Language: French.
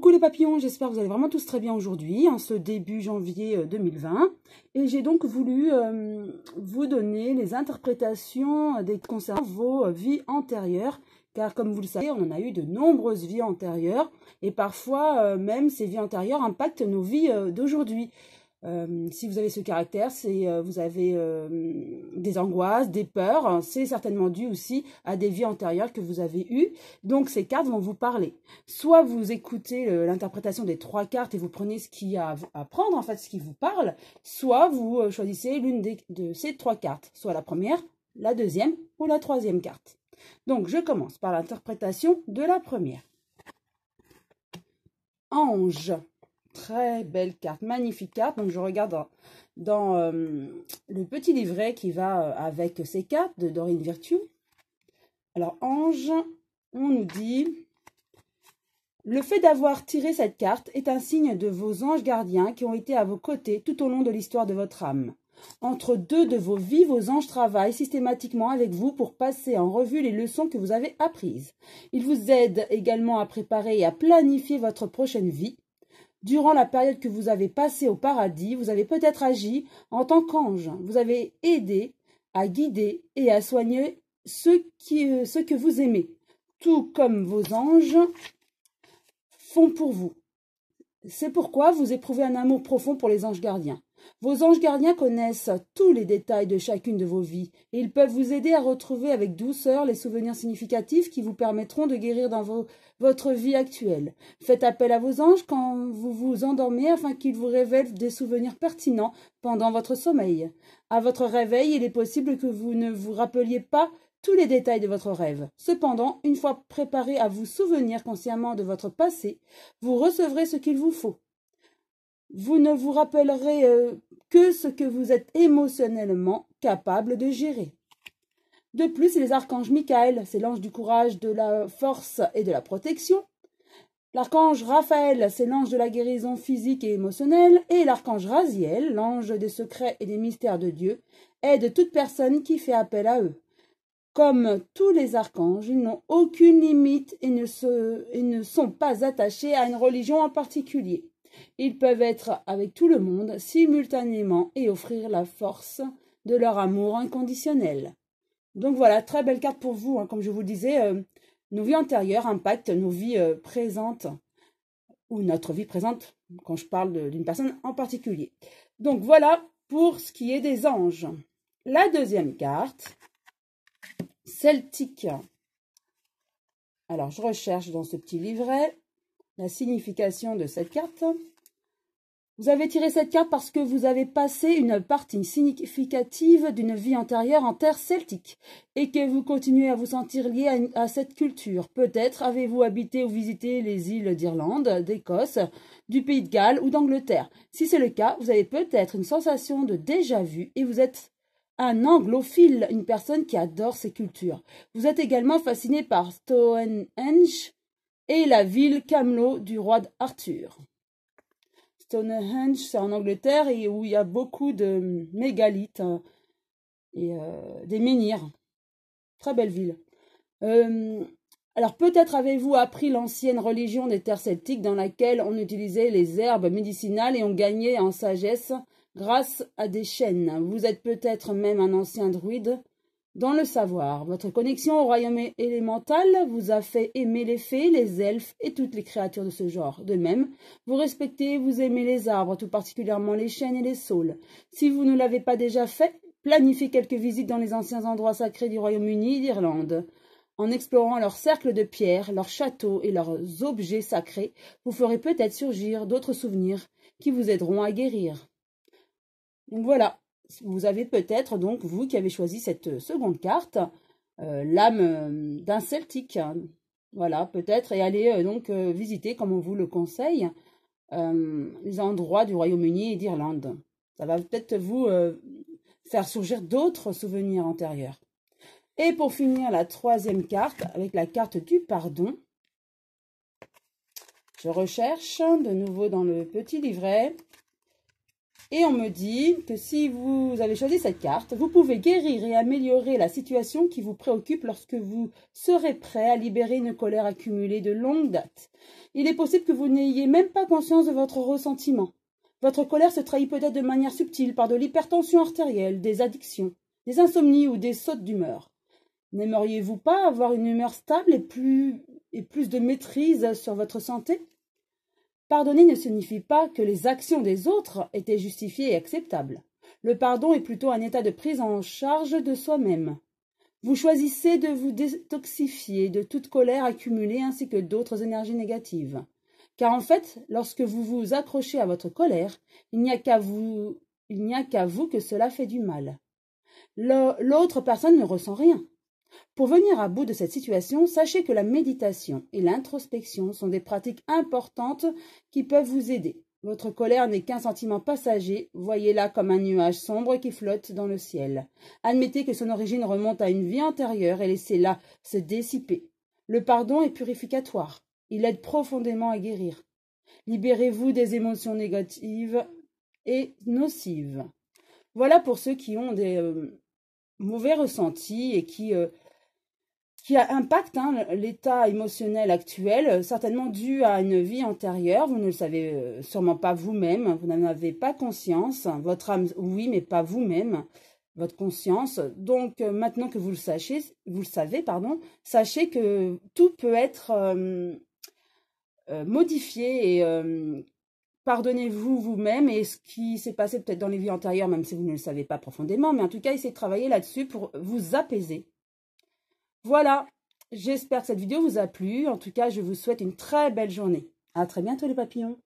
Coucou les papillons, j'espère que vous allez vraiment tous très bien aujourd'hui, en ce début janvier 2020. Et j'ai donc voulu vous donner les interprétations concernant vos vies antérieures. Car comme vous le savez, on en a eu de nombreuses vies antérieures. Et parfois, même ces vies antérieures impactent nos vies d'aujourd'hui. Si vous avez ce caractère, c'est vous avez des angoisses, des peurs, c'est certainement dû aussi à des vies antérieures que vous avez eues. Donc ces cartes vont vous parler. Soit vous écoutez l'interprétation des 3 cartes et vous prenez ce qu'il y a à prendre, en fait ce qui vous parle, soit vous choisissez l'une de ces 3 cartes, soit la première, la deuxième ou la troisième carte. Donc je commence par l'interprétation de la première. Ange. Très belle carte, magnifique carte. Donc je regarde dans le petit livret qui va avec ces cartes de Dorine Virtue. Alors ange, on nous dit: le fait d'avoir tiré cette carte est un signe de vos anges gardiens qui ont été à vos côtés tout au long de l'histoire de votre âme. Entre deux de vos vies, vos anges travaillent systématiquement avec vous pour passer en revue les leçons que vous avez apprises. Ils vous aident également à préparer et à planifier votre prochaine vie. Durant la période que vous avez passée au paradis, vous avez peut-être agi en tant qu'ange. Vous avez aidé à guider et à soigner ceux que vous aimez, tout comme vos anges font pour vous. C'est pourquoi vous éprouvez un amour profond pour les anges gardiens. Vos anges gardiens connaissent tous les détails de chacune de vos vies et ils peuvent vous aider à retrouver avec douceur les souvenirs significatifs qui vous permettront de guérir dans votre vie actuelle. Faites appel à vos anges quand vous vous endormez afin qu'ils vous révèlent des souvenirs pertinents pendant votre sommeil. À votre réveil, il est possible que vous ne vous rappeliez pas tous les détails de votre rêve. Cependant, une fois préparé à vous souvenir consciemment de votre passé, vous recevrez ce qu'il vous faut. Vous ne vous rappellerez que ce que vous êtes émotionnellement capable de gérer. De plus, les archanges Michael, c'est l'ange du courage, de la force et de la protection. L'archange Raphaël, c'est l'ange de la guérison physique et émotionnelle. Et l'archange Raziel, l'ange des secrets et des mystères de Dieu, aide toute personne qui fait appel à eux. Comme tous les archanges, ils n'ont aucune limite et ne sont pas attachés à une religion en particulier. Ils peuvent être avec tout le monde simultanément et offrir la force de leur amour inconditionnel. Donc voilà, très belle carte pour vous. Comme je vous le disais, nos vies antérieures impactent nos vies présentes, ou notre vie présente, quand je parle d'une personne en particulier. Donc voilà pour ce qui est des anges. La deuxième carte, celtique. Alors je recherche dans ce petit livret la signification de cette carte. Vous avez tiré cette carte parce que vous avez passé une partie significative d'une vie antérieure en terre celtique et que vous continuez à vous sentir lié à cette culture. Peut-être avez-vous habité ou visité les îles d'Irlande, d'Écosse, du Pays de Galles ou d'Angleterre. Si c'est le cas, vous avez peut-être une sensation de déjà-vu et vous êtes un anglophile, une personne qui adore ces cultures. Vous êtes également fasciné par Stonehenge et la ville Camelot du roi Arthur. Stonehenge, c'est en Angleterre et où il y a beaucoup de mégalithes et des menhirs. Très belle ville. Alors peut-être avez-vous appris l'ancienne religion des terres celtiques dans laquelle on utilisait les herbes médicinales et on gagnait en sagesse grâce à des chaînes. Vous êtes peut-être même un ancien druide dans le savoir. Votre connexion au royaume élémental vous a fait aimer les fées, les elfes et toutes les créatures de ce genre. De même, vous respectez et vous aimez les arbres, tout particulièrement les chênes et les saules. Si vous ne l'avez pas déjà fait, planifiez quelques visites dans les anciens endroits sacrés du Royaume-Uni et d'Irlande. En explorant leurs cercles de pierre, leurs châteaux et leurs objets sacrés, vous ferez peut-être surgir d'autres souvenirs qui vous aideront à guérir. Donc voilà. Vous avez peut-être, donc, vous qui avez choisi cette seconde carte, l'âme d'un celtique. Voilà, peut-être, et allez donc visiter, comme on vous le conseille, les endroits du Royaume-Uni et d'Irlande. Ça va peut-être vous faire surgir d'autres souvenirs antérieurs. Et pour finir, la troisième carte, avec la carte du pardon. Je recherche de nouveau dans le petit livret. Et on me dit que si vous avez choisi cette carte, vous pouvez guérir et améliorer la situation qui vous préoccupe lorsque vous serez prêt à libérer une colère accumulée de longue date. Il est possible que vous n'ayez même pas conscience de votre ressentiment. Votre colère se trahit peut-être de manière subtile par de l'hypertension artérielle, des addictions, des insomnies ou des sautes d'humeur. N'aimeriez-vous pas avoir une humeur stable et plus de maîtrise sur votre santé? Pardonner ne signifie pas que les actions des autres étaient justifiées et acceptables. Le pardon est plutôt un état de prise en charge de soi-même. Vous choisissez de vous détoxifier de toute colère accumulée ainsi que d'autres énergies négatives. Car en fait, lorsque vous vous accrochez à votre colère, il n'y a qu'à vous que cela fait du mal. L'autre personne ne ressent rien. Pour venir à bout de cette situation, sachez que la méditation et l'introspection sont des pratiques importantes qui peuvent vous aider. Votre colère n'est qu'un sentiment passager, voyez-la comme un nuage sombre qui flotte dans le ciel. Admettez que son origine remonte à une vie antérieure et laissez-la se dissiper. Le pardon est purificatoire, il aide profondément à guérir. Libérez-vous des émotions négatives et nocives. Voilà pour ceux qui ont des mauvais ressentis et qui impactent l'état émotionnel actuel, certainement dû à une vie antérieure. Vous ne le savez sûrement pas vous-même, vous n'en avez pas conscience. Votre âme, oui, mais pas vous-même, votre conscience. Donc, maintenant que vous le savez, sachez que tout peut être modifié et pardonnez-vous vous-même et ce qui s'est passé peut-être dans les vies antérieures, même si vous ne le savez pas profondément, mais en tout cas, essayez de travailler là-dessus pour vous apaiser. Voilà, j'espère que cette vidéo vous a plu. En tout cas, je vous souhaite une très belle journée. À très bientôt les papillons.